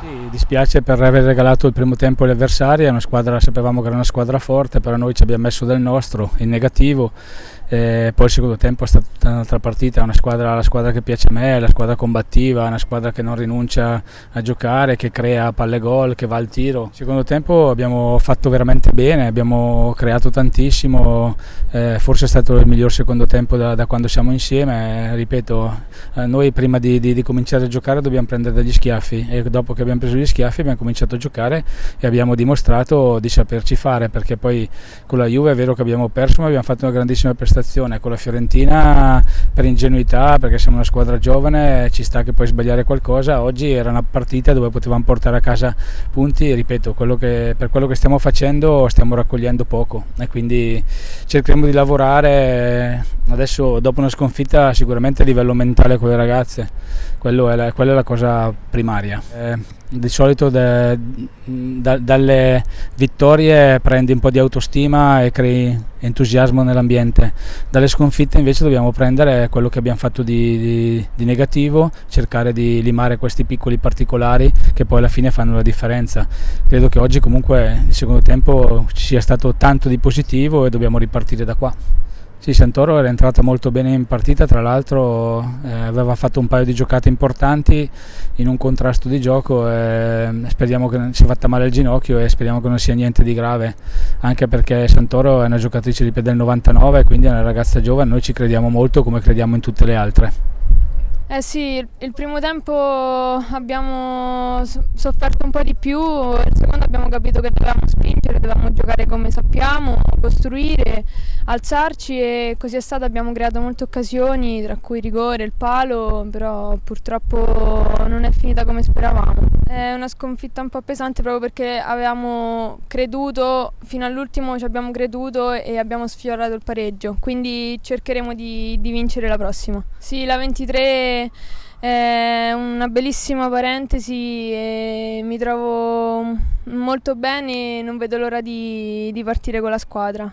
Sì, dispiace per aver regalato il primo tempo agli avversari, è una squadra, sapevamo che era una squadra forte, però noi ci abbiamo messo del nostro in negativo. Poi il secondo tempo è stata tutta un'altra partita, è una squadra, la squadra che piace a me, è la squadra combattiva, è una squadra che non rinuncia a giocare, che crea palle gol, che va al tiro. Il secondo tempo abbiamo fatto veramente bene, abbiamo creato tantissimo, forse è stato il miglior secondo tempo da quando siamo insieme. Ripeto, noi prima di cominciare a giocare dobbiamo prendere degli schiaffi e dopo che abbiamo preso gli schiaffi abbiamo cominciato a giocare e abbiamo dimostrato di saperci fare, perché poi con la Juve è vero che abbiamo perso, ma abbiamo fatto una grandissima prestazione. Con la Fiorentina per ingenuità, perché siamo una squadra giovane, ci sta che puoi sbagliare qualcosa. Oggi era una partita dove potevamo portare a casa punti, ripeto, per quello che stiamo facendo stiamo raccogliendo poco e quindi cercheremo di lavorare adesso. Dopo una sconfitta sicuramente a livello mentale con le ragazze, quella è la cosa primaria. Di solito dalle vittorie prendi un po' di autostima e crei entusiasmo nell'ambiente, dalle sconfitte invece dobbiamo prendere quello che abbiamo fatto di negativo, cercare di limare questi piccoli particolari che poi alla fine fanno la differenza. Credo che oggi comunque il secondo tempo ci sia stato tanto di positivo e dobbiamo ripartire da qua. Sì, Santoro era entrata molto bene in partita, tra l'altro aveva fatto un paio di giocate importanti in un contrasto di gioco, speriamo che non si è fatta male al ginocchio e speriamo che non sia niente di grave, anche perché Santoro è una giocatrice del 99, quindi è una ragazza giovane, noi ci crediamo molto come crediamo in tutte le altre. Sì, il primo tempo abbiamo sofferto un po' di più, il secondo abbiamo capito che dovevamo spingere, dovevamo giocare come sappiamo, costruire, alzarci e così è stato, abbiamo creato molte occasioni, tra cui il rigore, il palo, però purtroppo non è finita come speravamo. È una sconfitta un po' pesante proprio perché avevamo creduto, fino all'ultimo ci abbiamo creduto e abbiamo sfiorato il pareggio, quindi cercheremo di vincere la prossima. Sì, la 23 è una bellissima parentesi e mi trovo molto bene e non vedo l'ora di partire con la squadra.